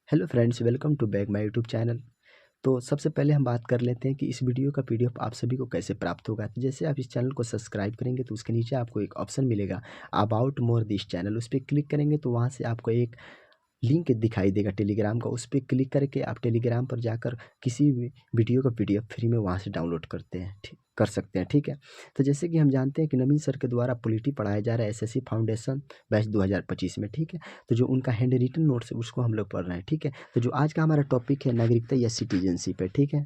Hello friends, welcome to back my YouTube channel. तो सबसे पहले हम बात कर लेते हैं कि इस वीडियो का पीडीएफ आप सभी को कैसे प्राप्त होगा। तो जैसे आप इस चैनल को सब्सक्राइब करेंगे तो उसके नीचे आपको एक ऑप्शन मिलेगा अबाउट मोर दिस चैनल। उस पर क्लिक करेंगे तो वहाँ से आपको एक लिंक दिखाई देगा टेलीग्राम का। उस पर क्लिक करके आप टेलीग्राम पर जाकर किसी भी वीडियो का पीडीएफ फ्री में वहाँ से डाउनलोड कर सकते हैं। ठीक है। तो जैसे कि हम जानते हैं कि नवीन सर के द्वारा पॉलिटी पढ़ाया जा रहा है एसएससी फाउंडेशन बैच 2025 में। ठीक है। तो जो उनका हैंड रिटन नोट्स है उसको हम लोग पढ़ रहे हैं। ठीक है। तो जो आज का हमारा टॉपिक है नागरिकता या सिटीजनशिप है। ठीक है।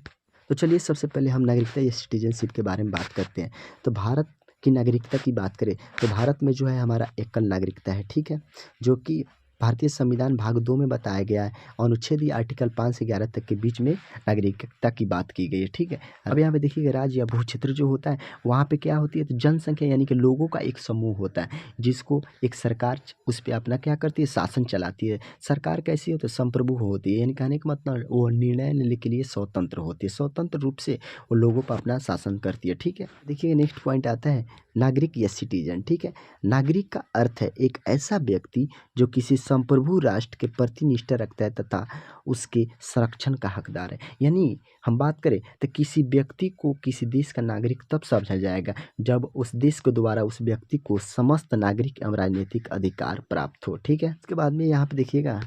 तो चलिए सबसे पहले हम नागरिकता या सिटीजनशिप के बारे में बात करते हैं। तो भारत की नागरिकता की बात करें तो भारत में जो है हमारा एकल नागरिकता है। ठीक है। जो कि भारतीय संविधान भाग 2 में बताया गया है। अनुच्छेद या आर्टिकल 5 से 11 तक के बीच में नागरिकता की बात की गई है। ठीक है। अब यहाँ पे देखिएगा राज्य या भू क्षेत्र जो होता है वहाँ पे क्या होती है, तो जनसंख्या यानी कि लोगों का एक समूह होता है जिसको एक सरकार उस पर अपना क्या करती है, शासन चलाती है। सरकार कैसी होती है, संप्रभु होती है। यानी कहने का मतलब वो निर्णय लेने के लिए स्वतंत्र होती है, स्वतंत्र रूप से वो लोगों पर अपना शासन करती है। ठीक है। देखिए नेक्स्ट पॉइंट आता है नागरिक या सिटीजन। ठीक है। नागरिक का अर्थ है एक ऐसा व्यक्ति जो किसी संप्रभु राष्ट्र के प्रति निष्ठा रखता है तथा उसके संरक्षण का हकदार है। यानी हम बात करें तो किसी व्यक्ति को किसी देश का नागरिक तब समझा जाएगा जब उस देश के द्वारा उस व्यक्ति को समस्त नागरिक एवं राजनीतिक अधिकार प्राप्त हो। ठीक है। उसके बाद में यहाँ पे देखिएगा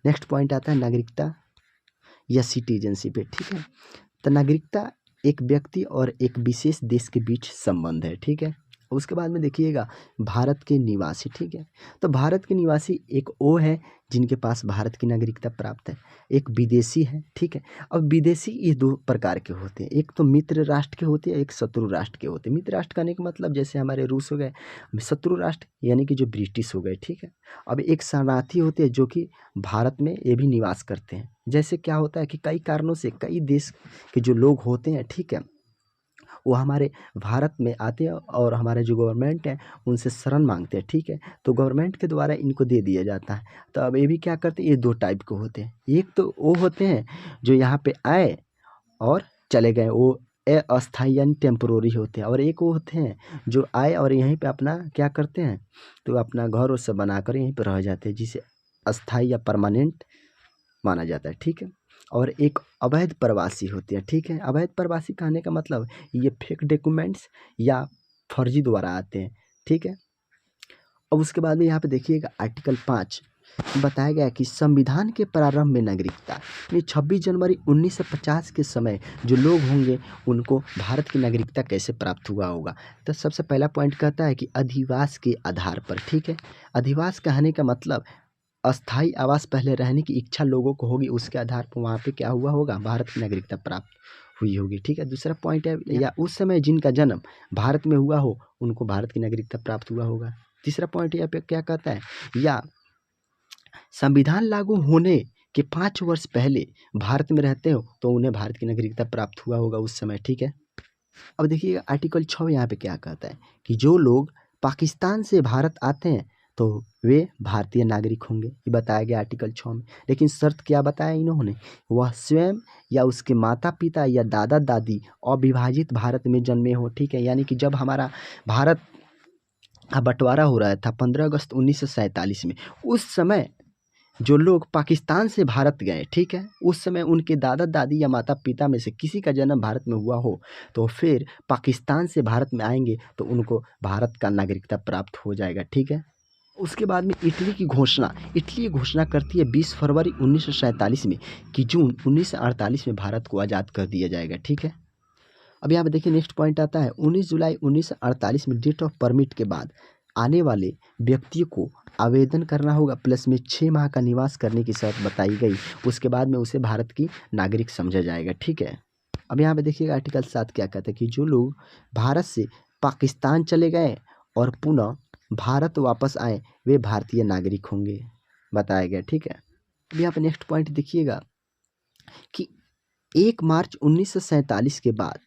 नेक्स्ट पॉइंट आता है नागरिकता या सिटीजनशिप है। ठीक है। तो नागरिकता एक व्यक्ति और एक विशेष देश के बीच संबंध है। ठीक है। उसके बाद में देखिएगा भारत के निवासी। ठीक है। तो भारत के निवासी एक वो है जिनके पास भारत की नागरिकता प्राप्त है, एक विदेशी है। ठीक है। अब विदेशी ये दो प्रकार के होते हैं, एक तो मित्र राष्ट्र के होते हैं, एक शत्रु राष्ट्र के होते हैं। मित्र राष्ट्र कहने का मतलब जैसे हमारे रूस हो गए, शत्रु राष्ट्र यानी कि जो ब्रिटिश हो गए। ठीक है। अब एक शरणार्थी होते हैं जो कि भारत में ये भी निवास करते हैं। जैसे क्या होता है कि कई कारणों से कई देश के जो लोग होते हैं, ठीक है, वो हमारे भारत में आते हैं और हमारे जो गवर्नमेंट है उनसे शरण मांगते हैं। ठीक है। तो गवर्नमेंट के द्वारा इनको दे दिया जाता है। तो अब ये भी क्या करते हैं, ये दो टाइप के होते हैं। एक तो वो होते हैं जो यहाँ पे आए और चले गए, वो अस्थायी यानी टेम्पोररी होते हैं। और एक वो होते हैं जो आए और यहीं पे अपना क्या करते हैं, तो अपना घर और सब बनाकर यहीं पे रह जाते हैं, जिसे अस्थायी या परमानेंट माना जाता है। ठीक है। और एक अवैध प्रवासी होते हैं। ठीक है। अवैध प्रवासी कहने का मतलब ये फेक डॉक्यूमेंट्स या फर्जी द्वारा आते हैं। ठीक है। अब उसके बाद में यहाँ पे देखिएगा आर्टिकल 5 बताया गया है कि संविधान के प्रारंभ में नागरिकता ये 26 जनवरी 1950 के समय जो लोग होंगे उनको भारत की नागरिकता कैसे प्राप्त हुआ होगा। तो सबसे पहला पॉइंट कहता है कि अधिवास के आधार पर। ठीक है। अधिवास कहने का मतलब अस्थाई आवास पहले रहने की इच्छा लोगों को होगी, उसके आधार पर वहाँ पे क्या हुआ होगा, भारत की नागरिकता प्राप्त हुई होगी। ठीक है। दूसरा पॉइंट है या उस समय जिनका जन्म भारत में हुआ हो उनको भारत की नागरिकता प्राप्त हुआ होगा। तीसरा पॉइंट यहाँ पे क्या कहता है, या संविधान लागू होने के 5 वर्ष पहले भारत में रहते हो तो उन्हें भारत की नागरिकता प्राप्त हुआ होगा उस समय। ठीक है। अब देखिए आर्टिकल 6 यहाँ पे क्या कहता है कि जो लोग पाकिस्तान से भारत आते हैं तो वे भारतीय नागरिक होंगे, ये बताया गया आर्टिकल 6 में। लेकिन शर्त क्या बताया इन्होंने, वह स्वयं या उसके माता पिता या दादा दादी अविभाजित भारत में जन्मे हो। ठीक है। यानी कि जब हमारा भारत का बंटवारा हो रहा था 15 अगस्त 1947 में, उस समय जो लोग पाकिस्तान से भारत गए, ठीक है, उस समय उनके दादा दादी या माता पिता में से किसी का जन्म भारत में हुआ हो तो फिर पाकिस्तान से भारत में आएंगे तो उनको भारत का नागरिकता प्राप्त हो जाएगा। ठीक है। उसके बाद में इटली घोषणा करती है 20 फरवरी 1947 में कि जून 1948 में भारत को आज़ाद कर दिया जाएगा। ठीक है। अब यहाँ पे देखिए नेक्स्ट पॉइंट आता है 19 जुलाई 1948 में डेट ऑफ परमिट के बाद आने वाले व्यक्तियों को आवेदन करना होगा, प्लस में 6 माह का निवास करने की शर्त बताई गई। उसके बाद में उसे भारत की नागरिक समझा जाएगा। ठीक है। अब यहाँ पे देखिएगा आर्टिकल 7 क्या कहता है कि जो लोग भारत से पाकिस्तान चले गए और पुनः भारत वापस आए वे भारतीय नागरिक होंगे, बताया गया। ठीक है। अब यहाँ पे नेक्स्ट पॉइंट देखिएगा कि 1 मार्च 1947 के बाद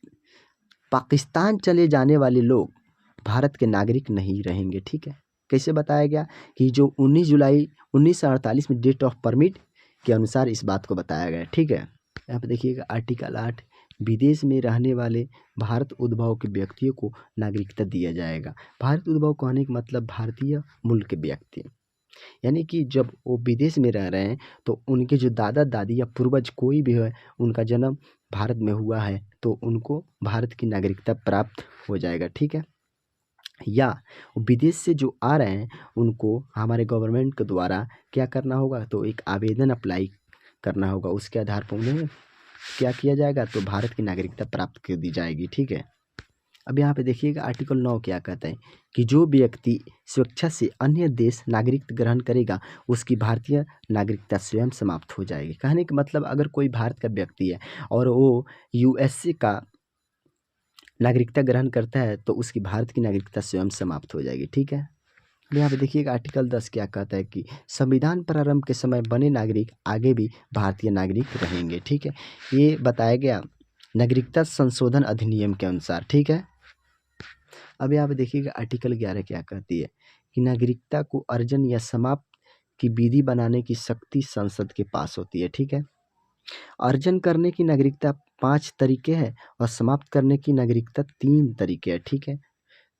पाकिस्तान चले जाने वाले लोग भारत के नागरिक नहीं रहेंगे। ठीक है। कैसे बताया गया कि जो 19 जुलाई 1948 में डेट ऑफ परमिट के अनुसार इस बात को बताया गया। ठीक है। यहाँ पे देखिएगा आर्टिकल 8 विदेश में रहने वाले भारत उद्भव के व्यक्तियों को नागरिकता दिया जाएगा। भारत उद्भव कहने का मतलब भारतीय मूल के व्यक्ति। यानी कि जब वो विदेश में रह रहे हैं तो उनके जो दादा दादी या पूर्वज कोई भी है, उनका जन्म भारत में हुआ है तो उनको भारत की नागरिकता प्राप्त हो जाएगा, ठीक है। या विदेश से जो आ रहे हैं उनको हमारे गवर्नमेंट के द्वारा क्या करना होगा, तो एक आवेदन अप्लाई करना होगा, उसके आधार पर उन्हें क्या किया जाएगा, तो भारत की नागरिकता प्राप्त कर दी जाएगी, ठीक है। अब यहाँ पे देखिएगा आर्टिकल 9 क्या कहता है कि जो व्यक्ति स्वेच्छा से अन्य देश नागरिकता ग्रहण करेगा उसकी भारतीय नागरिकता स्वयं समाप्त हो जाएगी। कहने का मतलब अगर कोई भारत का व्यक्ति है और वो यूएसए का नागरिकता ग्रहण करता है तो उसकी भारत की नागरिकता स्वयं समाप्त हो जाएगी, ठीक है। अब यहाँ पे देखिएगा आर्टिकल 10 क्या कहता है कि संविधान प्रारंभ के समय बने नागरिक आगे भी भारतीय नागरिक रहेंगे, ठीक है। ये बताया गया नागरिकता संशोधन अधिनियम के अनुसार, ठीक है। अब यहाँ पे देखिएगा आर्टिकल 11 क्या कहती है कि नागरिकता को अर्जन या समाप्त की विधि बनाने की शक्ति संसद के पास होती है, ठीक है। अर्जन करने की नागरिकता 5 तरीके हैं और समाप्त करने की नागरिकता 3 तरीके हैं, ठीक है।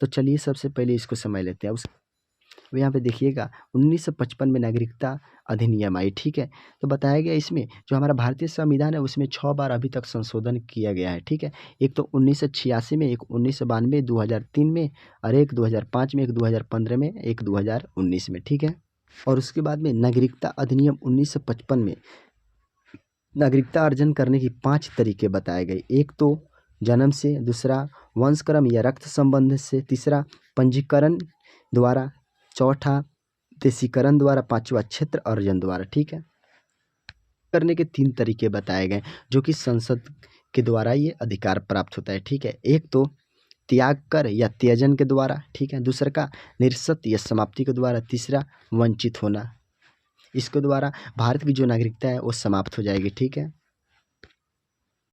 तो चलिए सबसे पहले इसको समझ लेते हैं। अब यहाँ पे देखिएगा 1955 में नागरिकता अधिनियम आई, ठीक है। तो बताया गया इसमें जो हमारा भारतीय संविधान है उसमें 6 बार अभी तक संशोधन किया गया है, ठीक है। एक तो 1986 में, एक 1992, 2003 में, और एक 2005 में, एक 2015 में, एक 2019 में, ठीक है। और उसके बाद में नागरिकता अधिनियम 1955 में नागरिकता अर्जन करने की 5 तरीके बताए गए। एक तो जन्म से, दूसरा वंशक्रम या रक्त संबंध से, तीसरा पंजीकरण द्वारा, चौथा देशीकरण द्वारा, पांचवा क्षेत्र अर्जन द्वारा, ठीक है। करने के 3 तरीके बताए गए जो कि संसद के द्वारा ये अधिकार प्राप्त होता है, ठीक है। एक तो त्याग कर या त्यजन के द्वारा, ठीक है। दूसरा का निरस्त या समाप्ति के द्वारा, तीसरा वंचित होना, इसके द्वारा भारत की जो नागरिकता है वो समाप्त हो जाएगी, ठीक है।